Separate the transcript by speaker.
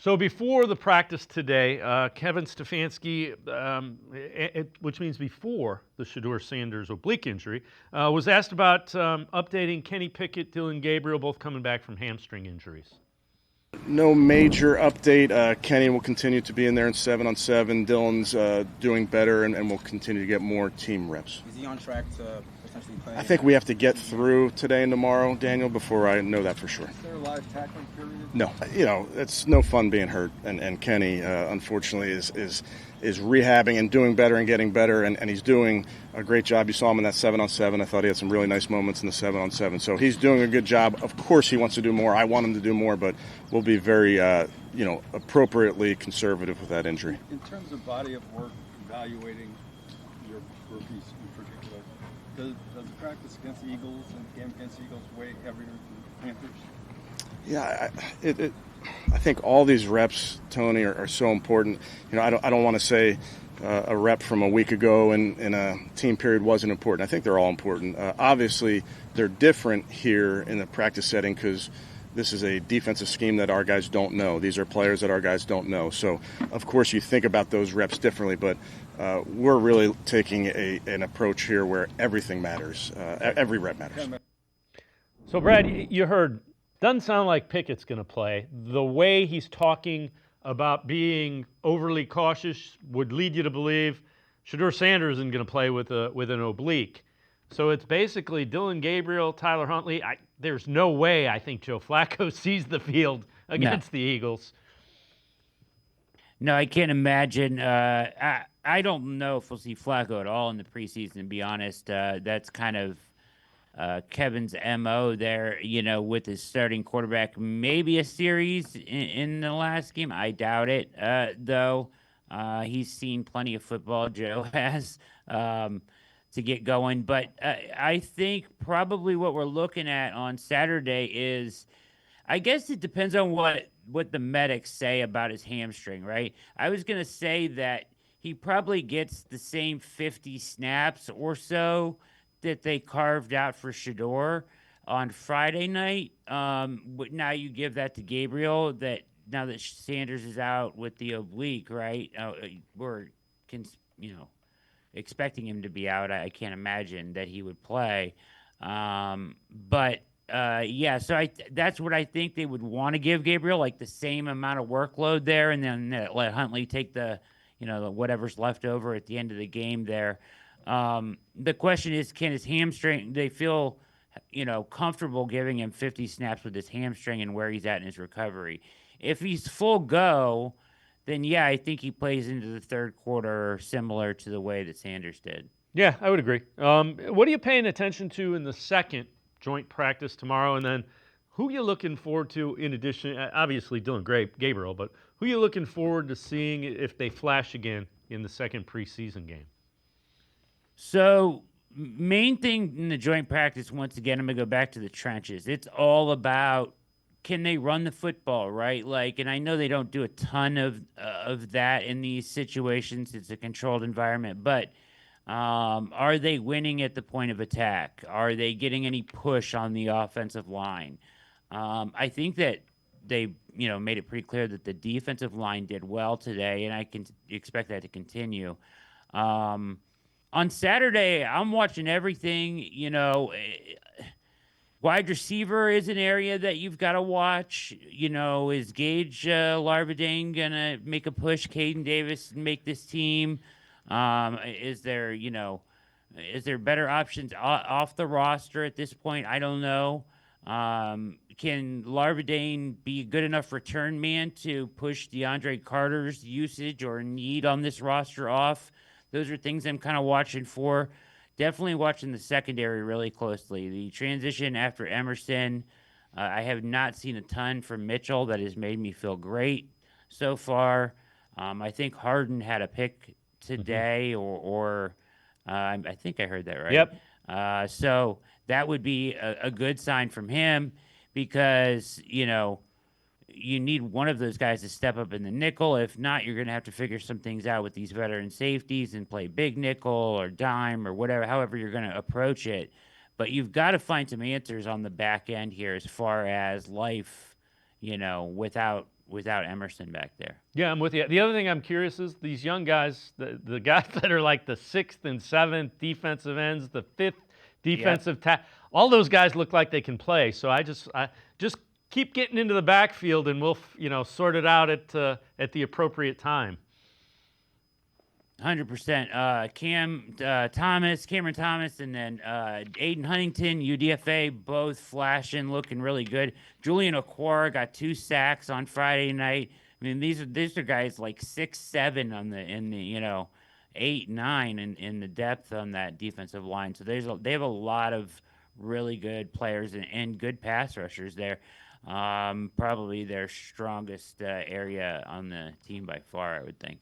Speaker 1: So before the practice today, Kevin Stefanski, which means before the Shedeur Sanders oblique injury, was asked about updating Kenny Pickett, Dillon Gabriel, both coming back from hamstring injuries.
Speaker 2: No major update. Kenny will continue to be in there in 7-on-7. Dillon's doing better and will continue to get more team reps.
Speaker 3: Is he on track to potentially play?
Speaker 2: I think we have to get through today and tomorrow, Daniel, before I know that for sure.
Speaker 3: Is there a live tackling period?
Speaker 2: No. It's no fun being hurt. And Kenny, unfortunately, is rehabbing and doing better and getting better, and he's doing a great job. You saw him in that 7-on-7. I thought he had some really nice moments in the 7-on-7. So he's doing a good job. Of course he wants to do more. I want him to do more, but we'll be very, appropriately conservative with that injury.
Speaker 4: In terms of body of work, evaluating your rookies in particular, does the practice against the Eagles and the game against the Eagles weigh heavier than the Panthers?
Speaker 2: Yeah, I think all these reps, Tony, are so important. I don't want to say a rep from a week ago in a team period wasn't important. I think they're all important. Obviously, they're different here in the practice setting because this is a defensive scheme that our guys don't know. These are players that our guys don't know. So, of course, you think about those reps differently, but we're really taking an approach here where everything matters. Every rep matters.
Speaker 1: So, Brad, you heard, doesn't sound like Pickett's going to play. The way he's talking about being overly cautious would lead you to believe Shedeur Sanders isn't going to play with an oblique. So it's basically Dillon Gabriel, Tyler Huntley. There's no way I think Joe Flacco sees the field against the Eagles.
Speaker 5: No, I can't imagine. I don't know if we'll see Flacco at all in the preseason, to be honest. That's kind of Kevin's MO there, with his starting quarterback. Maybe a series in the last game. I doubt it, though. He's seen plenty of football, Joe has, to get going. But I think probably what we're looking at on Saturday is, I guess it depends on what the medics say about his hamstring, right? I was going to say that he probably gets the same 50 snaps or so that they carved out for Shedeur on Friday night. Now you give that to Gabriel, that now that Sanders is out with the oblique, right? We're, expecting him to be out. I can't imagine that he would play. So that's what I think they would want to give Gabriel, like the same amount of workload there, and then let Huntley take the whatever's left over at the end of the game there. The question is, can his hamstring, they feel, comfortable giving him 50 snaps with his hamstring and where he's at in his recovery. If he's full go, then yeah, I think he plays into the third quarter similar to the way that Sanders did.
Speaker 1: Yeah, I would agree. What are you paying attention to in the second joint practice tomorrow? And then who are you looking forward to in addition, obviously Dillon Gabriel, but who are you looking forward to seeing if they flash again in the second preseason game?
Speaker 5: So, main thing in the joint practice, once again, I'm going to go back to the trenches. It's all about, can they run the football, right? And I know they don't do a ton of that in these situations. It's a controlled environment. But are they winning at the point of attack? Are they getting any push on the offensive line? I think that they, made it pretty clear that the defensive line did well today, and I can expect that to continue. On Saturday, I'm watching everything. Wide receiver is an area that you've got to watch. Is Gage Larvadain going to make a push? Caden Davis make this team? Is there better options off the roster at this point? I don't know. Can Larvadain be a good enough return man to push DeAndre Carter's usage or need on this roster off? Those are things I'm kind of watching for. Definitely watching the secondary really closely. The transition after Emerson, I have not seen a ton from Mitchell that has made me feel great so far. I think Harden had a pick today, or I think I heard that right.
Speaker 1: Yep.
Speaker 5: So that would be a good sign from him because, you need one of those guys to step up in the nickel. If not, you're going to have to figure some things out with these veteran safeties and play big nickel or dime or whatever, however you're going to approach it. But you've got to find some answers on the back end here as far as life, without without Emerson back there.
Speaker 1: Yeah, I'm with you. The other thing I'm curious is these young guys, the guys that are like the 6th and 7th defensive ends, the 5th defensive all those guys look like they can play. So I just keep getting into the backfield, and we'll sort it out at the appropriate time.
Speaker 5: 100%. Cameron Thomas, and then Aiden Huntington, UDFA, both flashing, looking really good. Julian Okwara got 2 sacks on Friday night. I mean, these are guys like 6, 7 in the 8, 9 in the depth on that defensive line. So they have a lot of really good players and good pass rushers there. Probably their strongest area on the team by far, I would think.